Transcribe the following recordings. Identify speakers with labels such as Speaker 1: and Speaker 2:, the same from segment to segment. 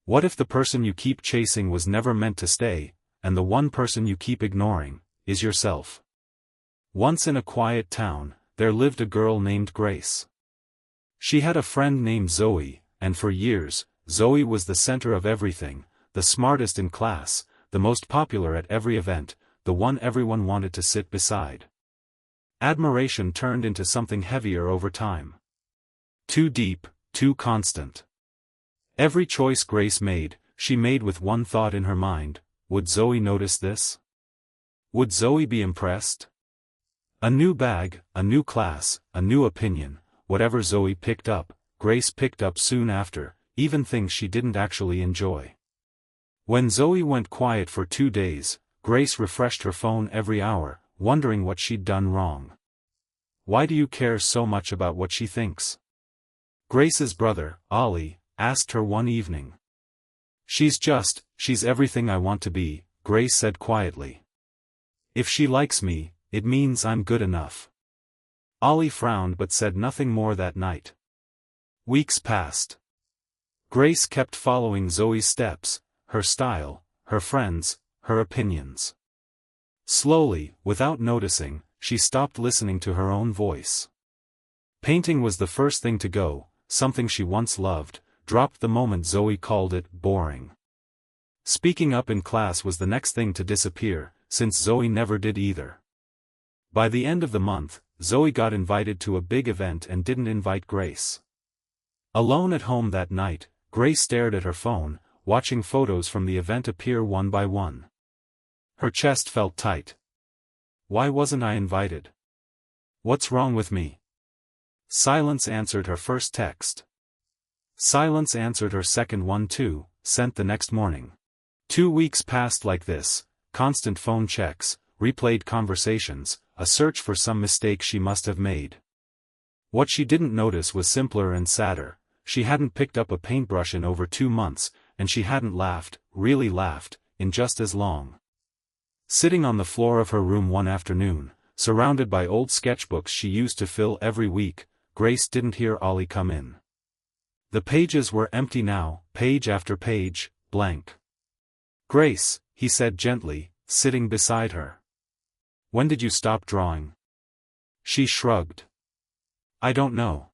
Speaker 1: What if the person you keep chasing was never meant to stay, and the one person you keep ignoring is yourself? Once in a quiet town, there lived a girl named Grace. She had a friend named Zoe, and for years, Zoe was the center of everything, the smartest in class, the most popular at every event, the one everyone wanted to sit beside. Admiration turned into something heavier over time. Too deep, too constant. Every choice Grace made, she made with one thought in her mind: would Zoe notice this? Would Zoe be impressed? A new bag, a new class, a new opinion, whatever Zoe picked up, Grace picked up soon after, even things she didn't actually enjoy. When Zoe went quiet for 2 days, Grace refreshed her phone every hour, wondering what she'd done wrong. Why do you care so much about what she thinks? Grace's brother, Ollie, asked her one evening. She's everything I want to be, Grace said quietly. If she likes me, it means I'm good enough. Ollie frowned but said nothing more that night. Weeks passed. Grace kept following Zoe's steps, her style, her friends, her opinions. Slowly, without noticing, she stopped listening to her own voice. Painting was the first thing to go, something she once loved, dropped the moment Zoe called it boring. Speaking up in class was the next thing to disappear, since Zoe never did either. By the end of the month, Zoe got invited to a big event and didn't invite Grace. Alone at home that night, Grace stared at her phone, watching photos from the event appear one by one. Her chest felt tight. Why wasn't I invited? What's wrong with me? Silence answered her first text. Silence answered her second one too, sent the next morning. 2 weeks passed like this, constant phone checks, replayed conversations, a search for some mistake she must have made. What she didn't notice was simpler and sadder. She hadn't picked up a paintbrush in over 2 months, and she hadn't laughed, really laughed, in just as long. Sitting on the floor of her room one afternoon, surrounded by old sketchbooks she used to fill every week, Grace didn't hear Ollie come in. The pages were empty now, page after page, blank. Grace, he said gently, sitting beside her. When did you stop drawing? She shrugged. I don't know.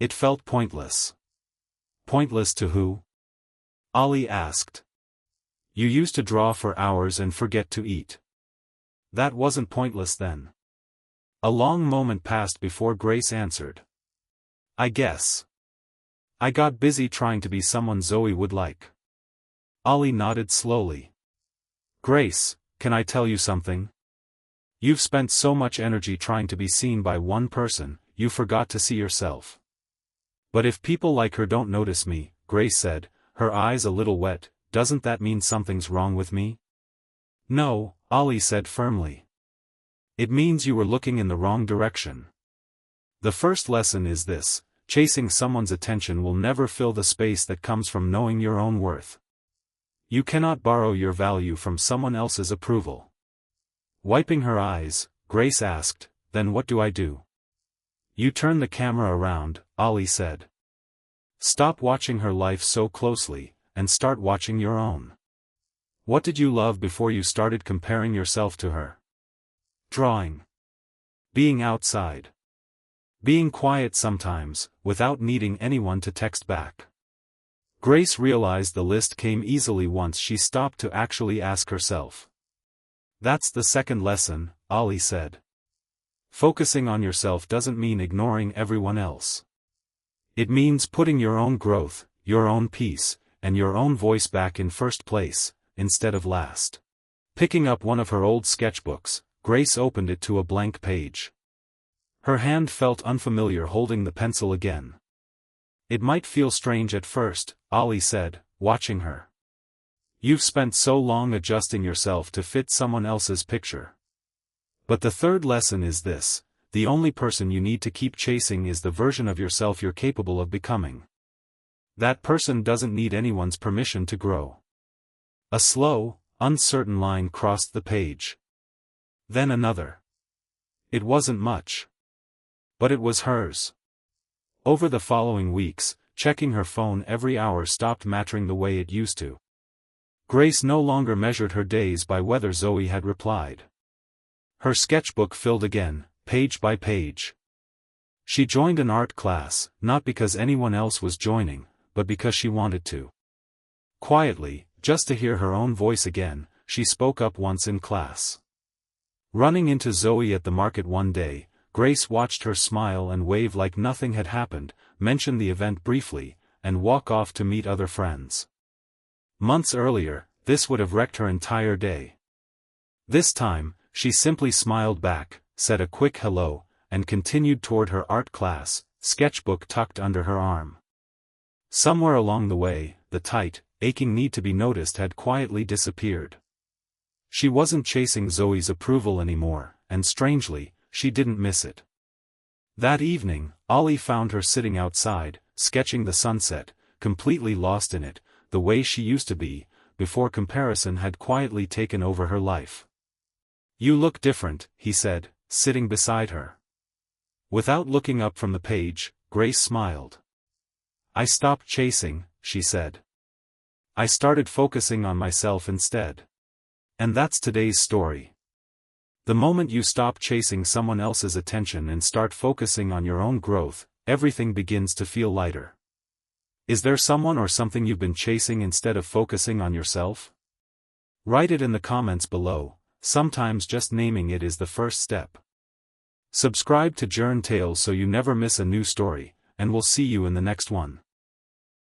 Speaker 1: It felt pointless. Pointless to who? Ollie asked. You used to draw for hours and forget to eat. That wasn't pointless then. A long moment passed before Grace answered. I guess. I got busy trying to be someone Zoe would like. Ollie nodded slowly. Grace, can I tell you something? You've spent so much energy trying to be seen by one person, you forgot to see yourself. But if people like her don't notice me, Grace said, her eyes a little wet, doesn't that mean something's wrong with me? No, Ollie said firmly. It means you were looking in the wrong direction. The first lesson is this: chasing someone's attention will never fill the space that comes from knowing your own worth. You cannot borrow your value from someone else's approval. Wiping her eyes, Grace asked, then what do I do? You turn the camera around, Ollie said. Stop watching her life so closely, and start watching your own. What did you love before you started comparing yourself to her? Drawing. Being outside. Being quiet sometimes, without needing anyone to text back. Grace realized the list came easily once she stopped to actually ask herself. That's the second lesson, Ollie said. Focusing on yourself doesn't mean ignoring everyone else. It means putting your own growth, your own peace, and your own voice back in first place, instead of last. Picking up one of her old sketchbooks, Grace opened it to a blank page. Her hand felt unfamiliar holding the pencil again. It might feel strange at first, Ollie said, watching her. You've spent so long adjusting yourself to fit someone else's picture. But the third lesson is this: the only person you need to keep chasing is the version of yourself you're capable of becoming. That person doesn't need anyone's permission to grow. A slow, uncertain line crossed the page. Then another. It wasn't much. But it was hers. Over the following weeks, checking her phone every hour stopped mattering the way it used to. Grace no longer measured her days by whether Zoe had replied. Her sketchbook filled again, page by page. She joined an art class, not because anyone else was joining, but because she wanted to. Quietly, just to hear her own voice again, she spoke up once in class. Running into Zoe at the market one day, Grace watched her smile and wave like nothing had happened, mention the event briefly, and walk off to meet other friends. Months earlier, this would have wrecked her entire day. This time, she simply smiled back, said a quick hello, and continued toward her art class, sketchbook tucked under her arm. Somewhere along the way, the tight, aching need to be noticed had quietly disappeared. She wasn't chasing Zoe's approval anymore, and strangely, she didn't miss it. That evening, Ollie found her sitting outside, sketching the sunset, completely lost in it, the way she used to be, before comparison had quietly taken over her life. "You look different," he said, sitting beside her. Without looking up from the page, Grace smiled. "I stopped chasing," she said. "I started focusing on myself instead." And that's today's story. The moment you stop chasing someone else's attention and start focusing on your own growth, everything begins to feel lighter. Is there someone or something you've been chasing instead of focusing on yourself? Write it in the comments below. Sometimes just naming it is the first step. Subscribe to Journ Tales so you never miss a new story, and we'll see you in the next one.